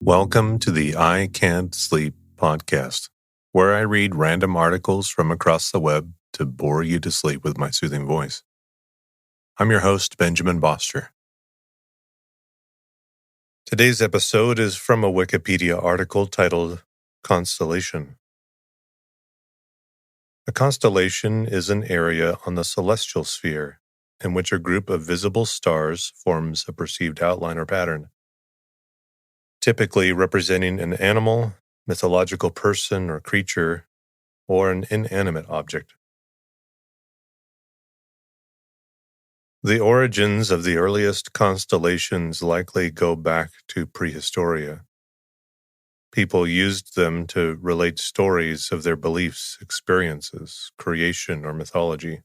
Welcome to the I Can't Sleep podcast, where I read random articles from across the web to bore you to sleep with my soothing voice. I'm your host, Benjamin Boster. Today's episode is from a Wikipedia article titled Constellation. A constellation is an area on the celestial sphere in which a group of visible stars forms a perceived outline or pattern, typically representing an animal, mythological person or creature, or an inanimate object. The origins of the earliest constellations likely go back to prehistoria. People used them to relate stories of their beliefs, experiences, creation, or mythology.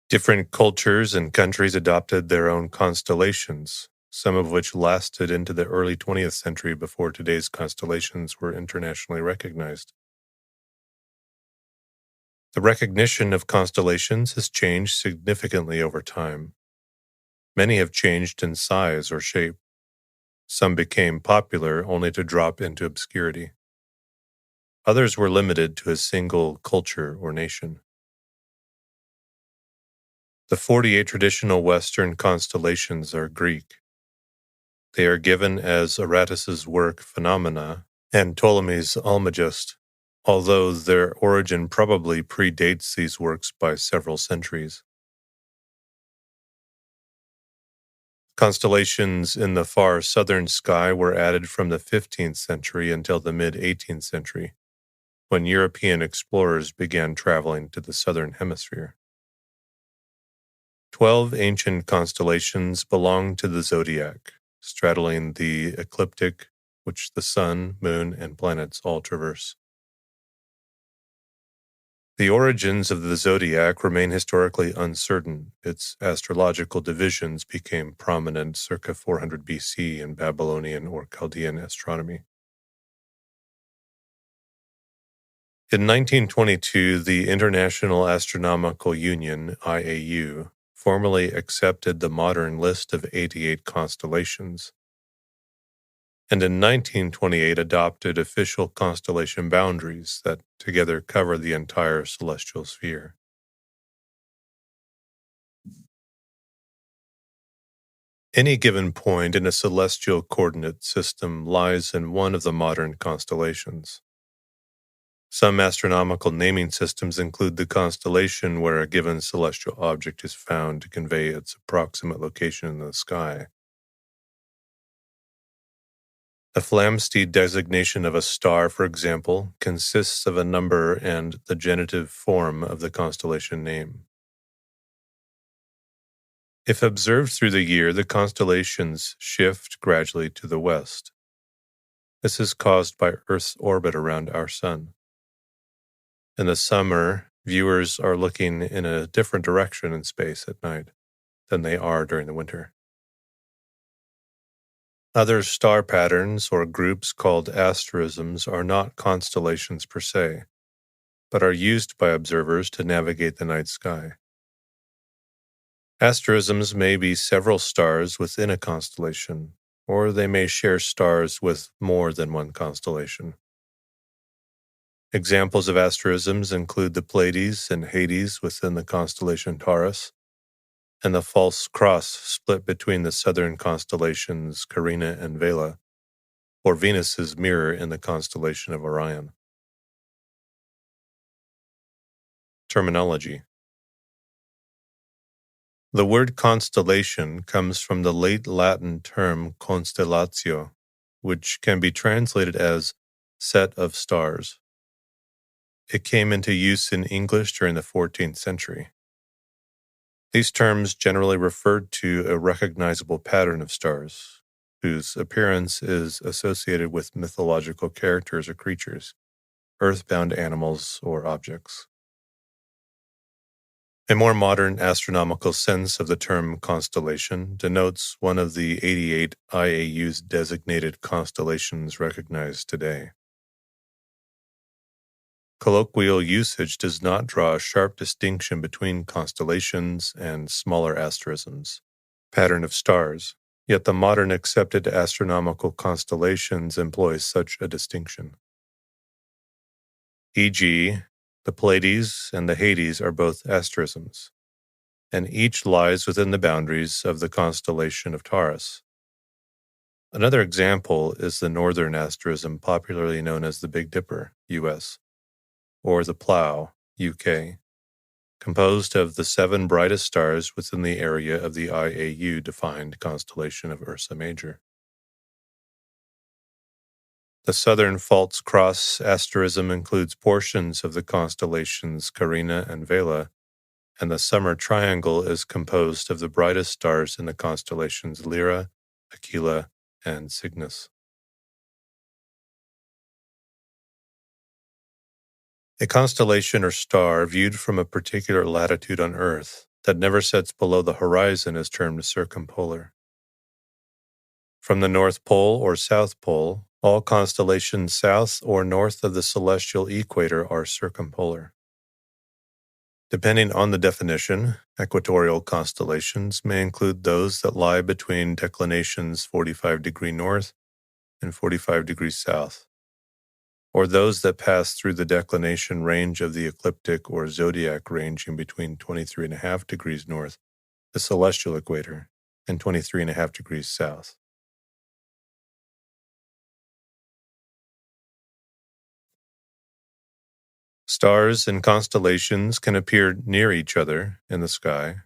Different cultures and countries adopted their own constellations, some of which lasted into the early 20th century before today's constellations were internationally recognized. The recognition of constellations has changed significantly over time. Many have changed in size or shape. Some became popular only to drop into obscurity. Others were limited to a single culture or nation. The 48 traditional Western constellations are Greek. They are given as Aratus's work Phenomena and Ptolemy's Almagest, although their origin probably predates these works by several centuries. Constellations in the far southern sky were added from the 15th century until the mid-18th century, when European explorers began traveling to the southern hemisphere. 12 ancient constellations belong to the zodiac, straddling the ecliptic, which the sun, moon, and planets all traverse. The origins of the zodiac remain historically uncertain. Its astrological divisions became prominent circa 400 BC in Babylonian or Chaldean astronomy. In 1922, the International Astronomical Union, IAU, formally accepted the modern list of 88 constellations, and in 1928 adopted official constellation boundaries that together cover the entire celestial sphere. Any given point in a celestial coordinate system lies in one of the modern constellations. Some astronomical naming systems include the constellation where a given celestial object is found to convey its approximate location in the sky. The Flamsteed designation of a star, for example, consists of a number and the genitive form of the constellation name. If observed through the year, the constellations shift gradually to the west. This is caused by Earth's orbit around our Sun. In the summer, viewers are looking in a different direction in space at night than they are during the winter. Other star patterns or groups called asterisms are not constellations per se, but are used by observers to navigate the night sky. Asterisms may be several stars within a constellation, or they may share stars with more than one constellation. Examples of asterisms include the Pleiades and Hades within the constellation Taurus, and the false cross split between the southern constellations Carina and Vela, or Venus's mirror in the constellation of Orion. Terminology. The word constellation comes from the late Latin term constellatio, which can be translated as set of stars. It came into use in English during the 14th century. These terms generally referred to a recognizable pattern of stars, whose appearance is associated with mythological characters or creatures, earthbound animals or objects. A more modern astronomical sense of the term constellation denotes one of the 88 IAU's designated constellations recognized today. Colloquial usage does not draw a sharp distinction between constellations and smaller asterisms, pattern of stars, Yet the modern accepted astronomical constellations employ such a distinction. E.g., the Pleiades and the Hyades are both asterisms, and each lies within the boundaries of the constellation of Taurus. Another example is the northern asterism popularly known as the Big Dipper, US, or the Plough, UK, composed of the 7 brightest stars within the area of the IAU-defined constellation of Ursa Major. The southern False Cross asterism includes portions of the constellations Carina and Vela, and the Summer Triangle is composed of the brightest stars in the constellations Lyra, Aquila, and Cygnus. A constellation or star viewed from a particular latitude on Earth that never sets below the horizon is termed circumpolar. From the North Pole or South Pole, all constellations south or north of the celestial equator are circumpolar. Depending on the definition, equatorial constellations may include those that lie between declinations 45 degrees north and 45 degrees south, or those that pass through the declination range of the ecliptic or zodiac ranging between 23.5 degrees north, the celestial equator, and 23.5 degrees south. Stars and constellations can appear near each other in the sky,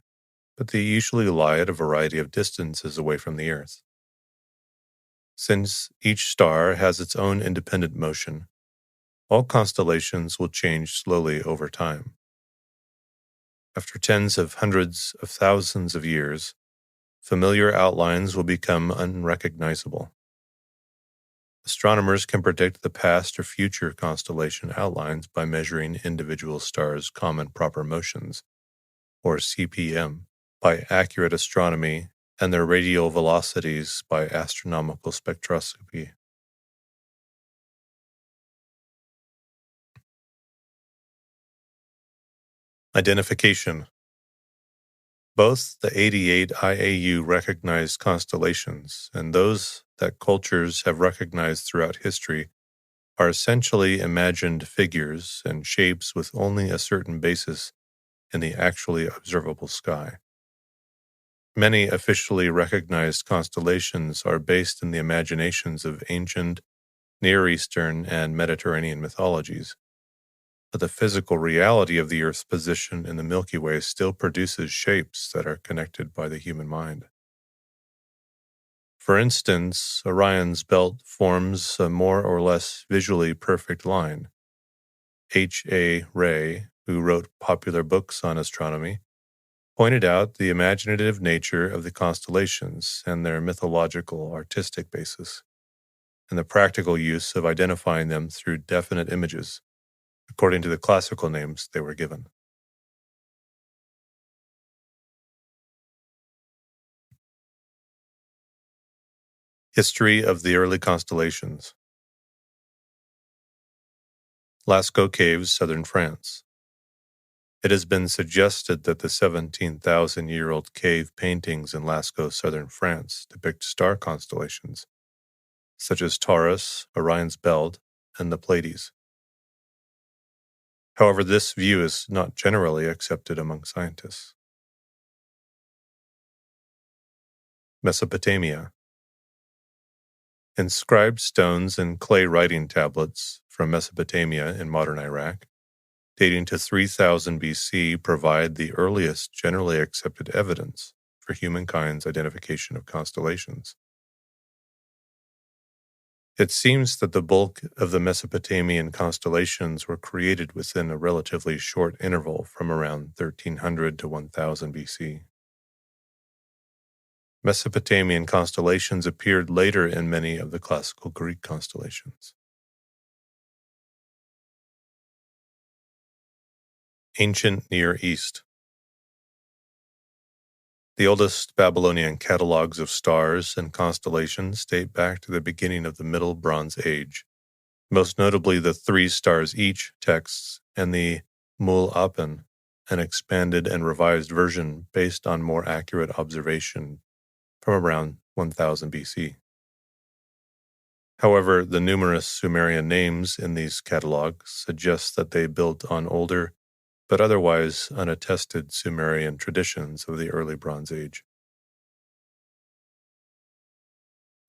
but they usually lie at a variety of distances away from the Earth. Since each star has its own independent motion, all constellations will change slowly over time. After tens of hundreds of thousands of years, familiar outlines will become unrecognizable. Astronomers can predict the past or future constellation outlines by measuring individual stars' common proper motions, or CPM, by accurate astronomy, and their radial velocities by astronomical spectroscopy. Identification. Both the 88 IAU recognized constellations and those that cultures have recognized throughout history are essentially imagined figures and shapes with only a certain basis in the actually observable sky. Many officially recognized constellations are based in the imaginations of ancient, Near Eastern, and Mediterranean mythologies, but the physical reality of the Earth's position in the Milky Way still produces shapes that are connected by the human mind. For instance, Orion's belt forms a more or less visually perfect line. H.A. Rey, who wrote popular books on astronomy, pointed out the imaginative nature of the constellations and their mythological artistic basis, and the practical use of identifying them through definite images, according to the classical names they were given. History of the early constellations. Lascaux Caves, southern France. It has been suggested that the 17,000-year-old cave paintings in Lascaux, southern France, depict star constellations, such as Taurus, Orion's belt, and the Pleiades. However, this view is not generally accepted among scientists. Mesopotamia. Inscribed stones and clay writing tablets from Mesopotamia in modern Iraq, dating to 3000 BC, provide the earliest generally accepted evidence for humankind's identification of constellations. It seems that the bulk of the Mesopotamian constellations were created within a relatively short interval from around 1300 to 1000 BC. Mesopotamian constellations appeared later in many of the classical Greek constellations. Ancient Near East. The oldest Babylonian catalogues of stars and constellations date back to the beginning of the Middle Bronze Age, most notably the Three Stars Each texts and the Mul Apen, an expanded and revised version based on more accurate observation from around 1000 BC. However, the numerous Sumerian names in these catalogs suggest that they built on older, but otherwise unattested Sumerian traditions of the early Bronze Age.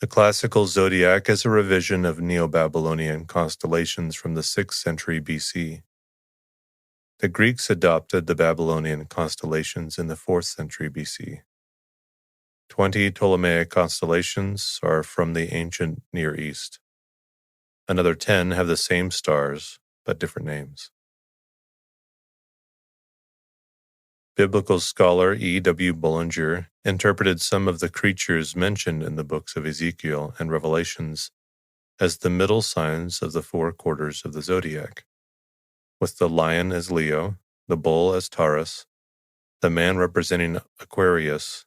The classical zodiac is a revision of Neo-Babylonian constellations from the 6th century BC. The Greeks adopted the Babylonian constellations in the 4th century BC. 20 Ptolemaic constellations are from the ancient Near East. Another 10 have the same stars, but different names. Biblical scholar E. W. Bullinger interpreted some of the creatures mentioned in the books of Ezekiel and Revelations as the middle signs of the 4 quarters of the zodiac, with the lion as Leo, the bull as Taurus, the man representing Aquarius,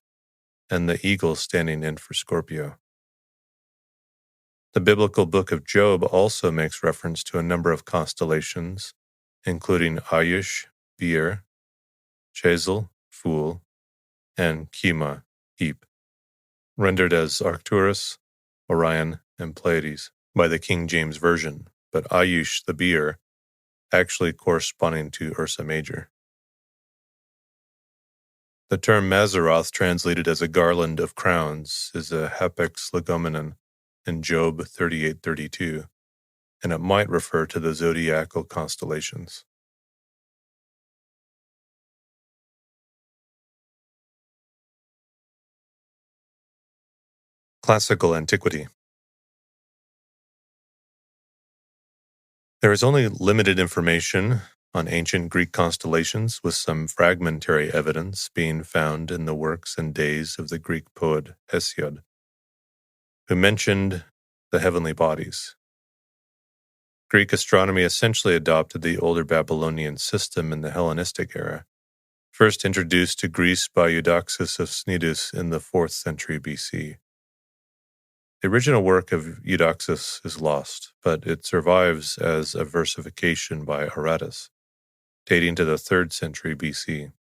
and the eagle standing in for Scorpio. The biblical book of Job also makes reference to a number of constellations, including Ayush, Beer, Chazel, Fool, and Kima, Heap, rendered as Arcturus, Orion, and Pleiades by the King James Version, but Ayush the Beer actually corresponding to Ursa Major. The term Mazzaroth, translated as a garland of crowns, is a hapax legomenon in Job 38:32, and it might refer to the zodiacal constellations. Classical Antiquity. There is only limited information on ancient Greek constellations, with some fragmentary evidence being found in the works and days of the Greek poet Hesiod, who mentioned the heavenly bodies. Greek astronomy essentially adopted the older Babylonian system in the Hellenistic era, first introduced to Greece by Eudoxus of Cnidus in the 4th century BC. The original work of Eudoxus is lost, but it survives as a versification by Aratus, dating to the 3rd century BC.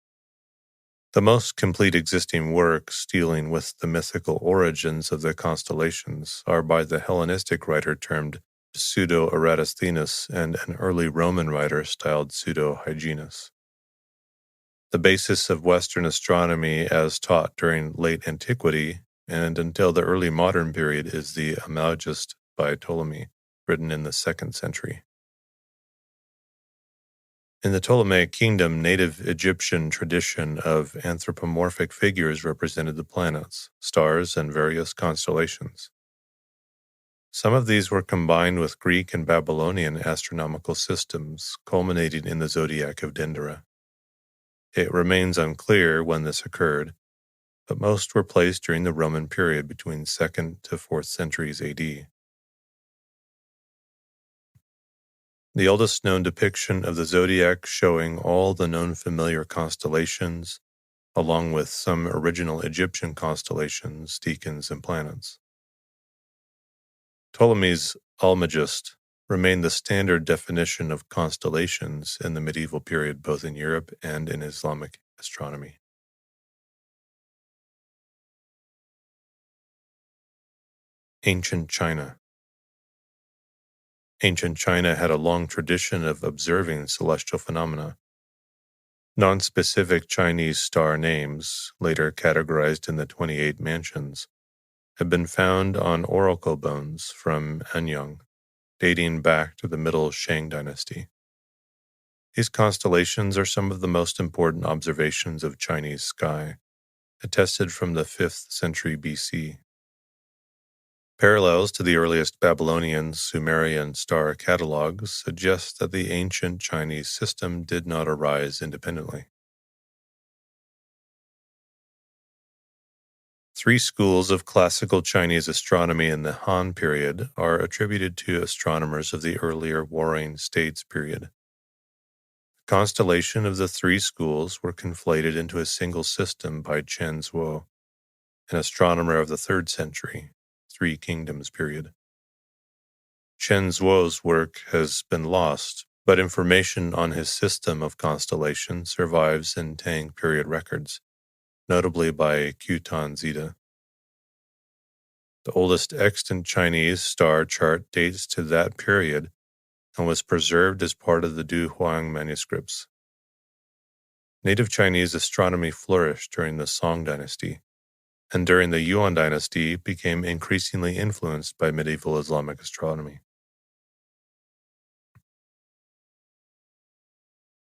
The most complete existing works dealing with the mythical origins of the constellations are by the Hellenistic writer termed Pseudo-Eratosthenes and an early Roman writer styled Pseudo-Hyginus. The basis of Western astronomy as taught during late antiquity and until the early modern period is the Almagest by Ptolemy, written in the 2nd century. In the Ptolemaic kingdom, native Egyptian tradition of anthropomorphic figures represented the planets, stars, and various constellations. Some of these were combined with Greek and Babylonian astronomical systems, culminating in the zodiac of Dendera. It remains unclear when this occurred, but most were placed during the Roman period between 2nd to 4th centuries AD. The oldest known depiction of the zodiac showing all the known familiar constellations, along with some original Egyptian constellations, deacons, and planets. Ptolemy's Almagest remained the standard definition of constellations in the medieval period, both in Europe and in Islamic astronomy. Ancient China. Ancient China had a long tradition of observing celestial phenomena. Non-specific Chinese star names, later categorized in the 28 mansions, have been found on oracle bones from Anyang, dating back to the Middle Shang dynasty. These constellations are some of the most important observations of Chinese sky, attested from the 5th century BC. Parallels to the earliest Babylonian Sumerian star catalogs suggest that the ancient Chinese system did not arise independently. 3 schools of classical Chinese astronomy in the Han period are attributed to astronomers of the earlier Warring States period. The constellation of the 3 schools were conflated into a single system by Chen Zuo, an astronomer of the 3rd century, 3 Kingdoms period. Chen Zuo's work has been lost, but information on his system of constellations survives in Tang period records, notably by Qiutan Zita. The oldest extant Chinese star chart dates to that period and was preserved as part of the Du Huang manuscripts. Native Chinese astronomy flourished during the Song dynasty, and during the Yuan dynasty became increasingly influenced by medieval Islamic astronomy.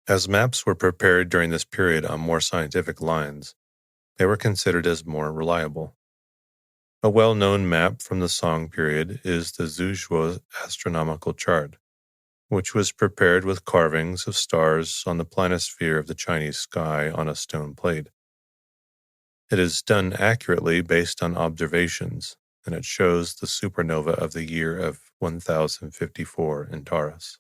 As maps were prepared during this period on more scientific lines, they were considered as more reliable. A well-known map from the Song period is the Zhuzhuo astronomical chart, which was prepared with carvings of stars on the planisphere of the Chinese sky on a stone plate. It is done accurately based on observations, and it shows the supernova of the year of 1054 in Taurus.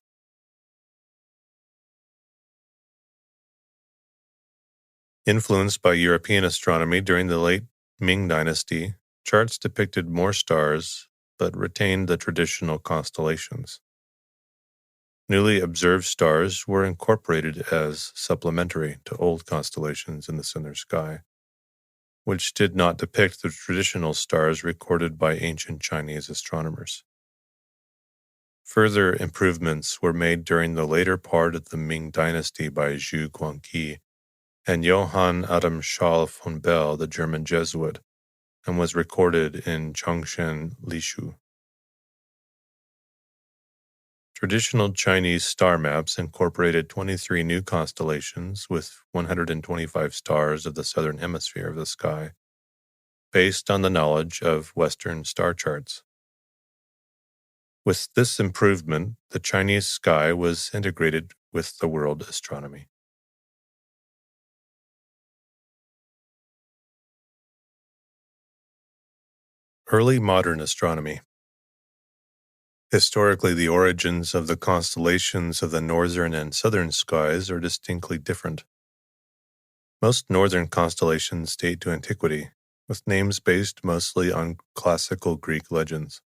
Influenced by European astronomy during the late Ming Dynasty, charts depicted more stars but retained the traditional constellations. Newly observed stars were incorporated as supplementary to old constellations in the southern sky, which did not depict the traditional stars recorded by ancient Chinese astronomers. Further improvements were made during the later part of the Ming Dynasty by Zhu Guangqi and Johann Adam Schall von Bell, the German Jesuit, and was recorded in Chongshen Lishu. Traditional Chinese star maps incorporated 23 new constellations with 125 stars of the southern hemisphere of the sky, based on the knowledge of Western star charts. With this improvement, the Chinese sky was integrated with the world astronomy. Early modern astronomy. Historically, the origins of the constellations of the northern and southern skies are distinctly different. Most northern constellations date to antiquity, with names based mostly on classical Greek legends.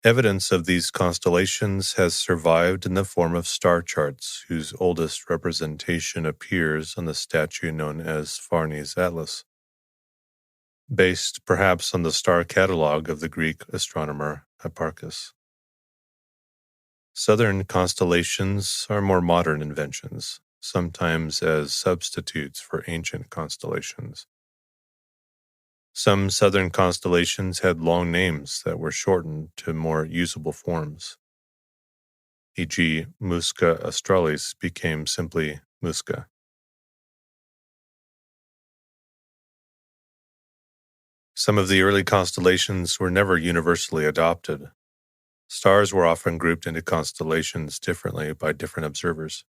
Evidence of these constellations has survived in the form of star charts, whose oldest representation appears on the statue known as Farnese Atlas, based perhaps on the star catalogue of the Greek astronomer Hipparchus. Southern constellations are more modern inventions, sometimes as substitutes for ancient constellations. Some southern constellations had long names that were shortened to more usable forms. E.g., Musca Australis became simply Musca. Some of the early constellations were never universally adopted. Stars were often grouped into constellations differently by different observers,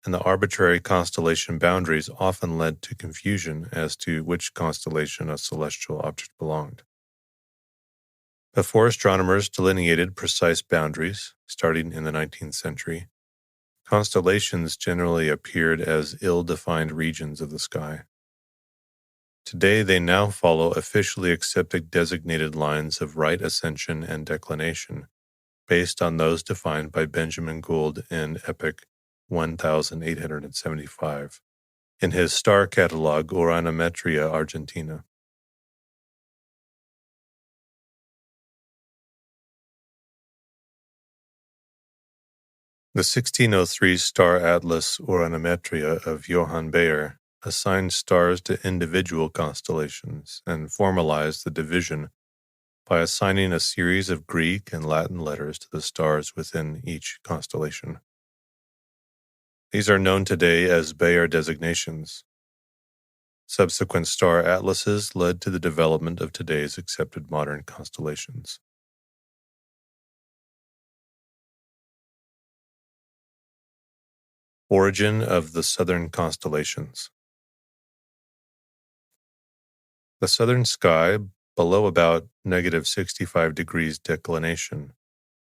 and the arbitrary constellation boundaries often led to confusion as to which constellation a celestial object belonged. Before astronomers delineated precise boundaries, starting in the 19th century, constellations generally appeared as ill-defined regions of the sky. Today, they now follow officially accepted designated lines of right ascension and declination, based on those defined by Benjamin Gould in Epoch 1875 in his star catalog Uranometria Argentina. The 1603 star atlas Uranometria of Johann Bayer assigned stars to individual constellations and formalized the division by assigning a series of Greek and Latin letters to the stars within each constellation. These are known today as Bayer designations. Subsequent star atlases led to the development of today's accepted modern constellations. Origin of the southern constellations. The southern sky, below about -65 degrees declination,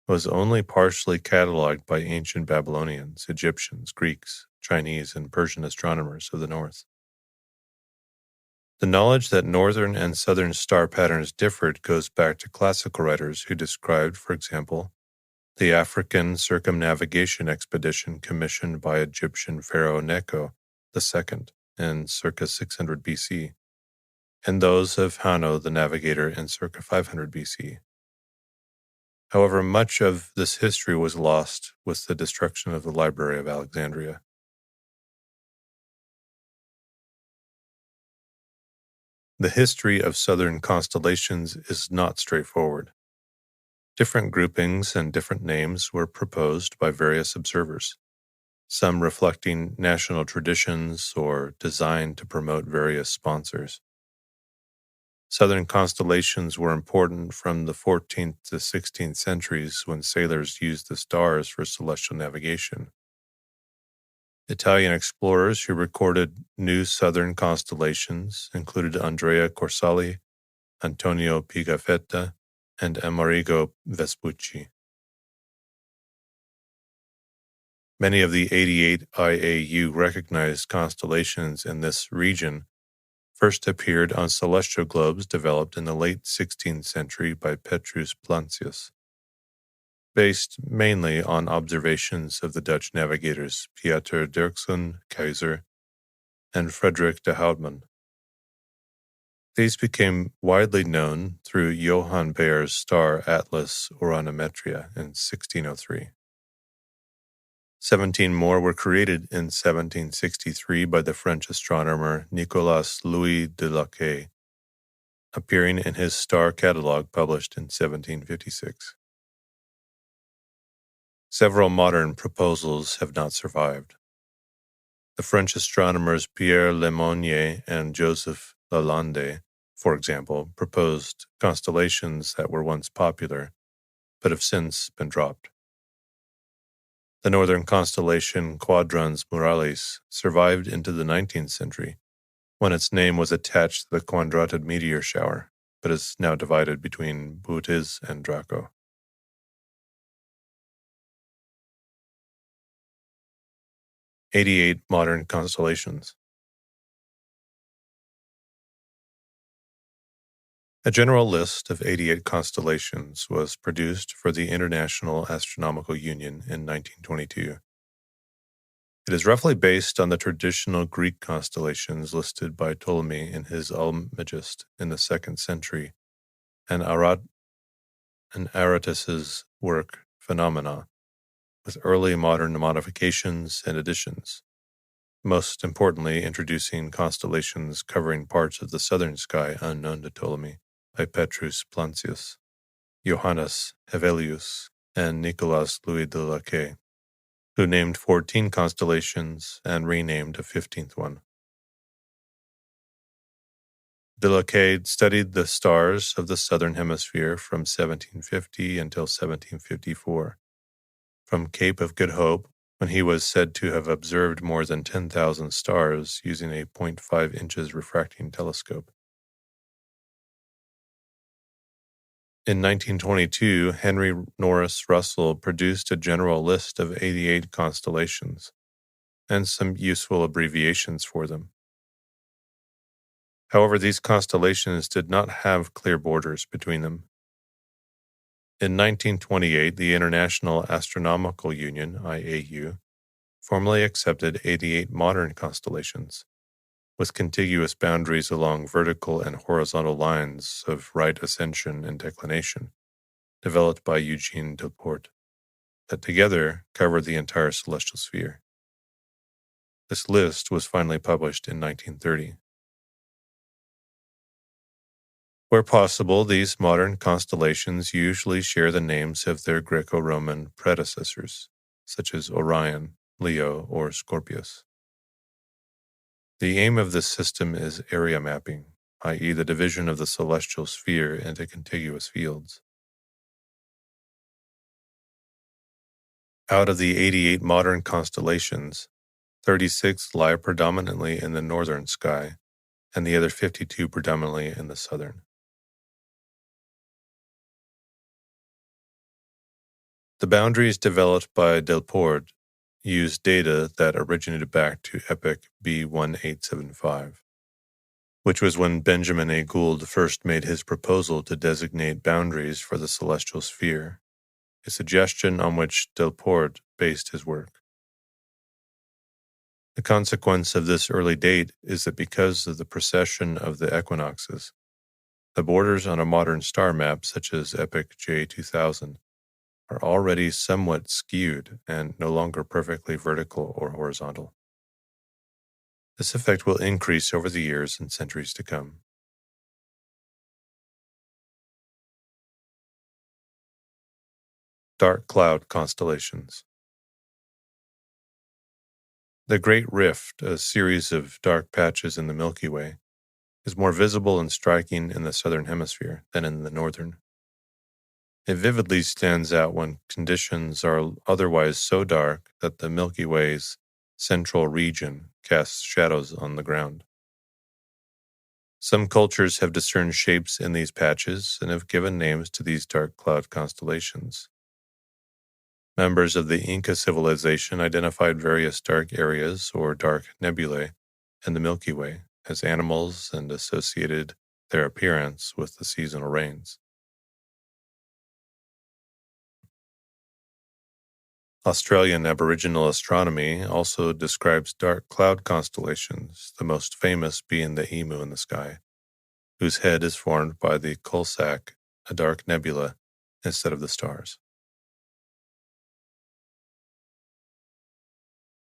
was only partially catalogued by ancient Babylonians, Egyptians, Greeks, Chinese, and Persian astronomers of the north. The knowledge that northern and southern star patterns differed goes back to classical writers who described, for example, the African circumnavigation expedition commissioned by Egyptian pharaoh Necho II in circa 600 BC. and those of Hanno the navigator in circa 500 BC. However, much of this history was lost with the destruction of the Library of Alexandria. The history of southern constellations is not straightforward. Different groupings and different names were proposed by various observers, some reflecting national traditions or designed to promote various sponsors. Southern constellations were important from the 14th to 16th centuries when sailors used the stars for celestial navigation. Italian explorers who recorded new southern constellations included Andrea Corsali, Antonio Pigafetta, and Amerigo Vespucci. Many of the 88 IAU recognized constellations in this region first appeared on celestial globes developed in the late 16th century by Petrus Plancius, based mainly on observations of the Dutch navigators Pieter Dirksen Keyser and Frederick de Houtman. These became widely known through Johann Bayer's star atlas Uranometria in 1603. 17 more were created in 1763 by the French astronomer Nicolas Louis de Lacaille, appearing in his star catalogue published in 1756. Several modern proposals have not survived. The French astronomers Pierre Lemonnier and Joseph Lalande, for example, proposed constellations that were once popular, but have since been dropped. The northern constellation Quadrans Muralis survived into the 19th century, when its name was attached to the Quadrantid meteor shower, but is now divided between Bootes and Draco. 88 modern constellations. A general list of 88 constellations was produced for the International Astronomical Union in 1922. It is roughly based on the traditional Greek constellations listed by Ptolemy in his Almagest in the 2nd century, and Aratus's work Phenomena, with early modern modifications and additions, most importantly introducing constellations covering parts of the southern sky unknown to Ptolemy by Petrus Plancius, Johannes Hevelius, and Nicolas Louis de Lacaille, who named 14 constellations and renamed a 15th one. De Lacaille studied the stars of the southern hemisphere from 1750 until 1754. From Cape of Good Hope, when he was said to have observed more than 10,000 stars using a 0.5 inches refracting telescope. In 1922, Henry Norris Russell produced a general list of 88 constellations, and some useful abbreviations for them. However, these constellations did not have clear borders between them. In 1928, the International Astronomical Union, IAU, formally accepted 88 modern constellations, with contiguous boundaries along vertical and horizontal lines of right ascension and declination, developed by Eugene Delporte, that together covered the entire celestial sphere. This list was finally published in 1930. Where possible, these modern constellations usually share the names of their Greco-Roman predecessors, such as Orion, Leo, or Scorpius. The aim of this system is area mapping, i.e. the division of the celestial sphere into contiguous fields. Out of the 88 modern constellations, 36 lie predominantly in the northern sky, and the other 52 predominantly in the southern. The boundaries developed by Delporte used data that originated back to epoch B1875, which was when Benjamin A. Gould first made his proposal to designate boundaries for the celestial sphere, a suggestion on which Delporte based his work. The consequence of this early date is that because of the precession of the equinoxes, the borders on a modern star map, such as EPIC J2000, are already somewhat skewed and no longer perfectly vertical or horizontal. This effect will increase over the years and centuries to come. Dark cloud constellations. The Great Rift, a series of dark patches in the Milky Way, is more visible and striking in the southern hemisphere than in the northern. It vividly stands out when conditions are otherwise so dark that the Milky Way's central region casts shadows on the ground. Some cultures have discerned shapes in these patches and have given names to these dark cloud constellations. Members of the Inca civilization identified various dark areas or dark nebulae in the Milky Way as animals and associated their appearance with the seasonal rains. Australian Aboriginal astronomy also describes dark cloud constellations, the most famous being the emu in the sky, whose head is formed by the Coalsack, a dark nebula, instead of the stars.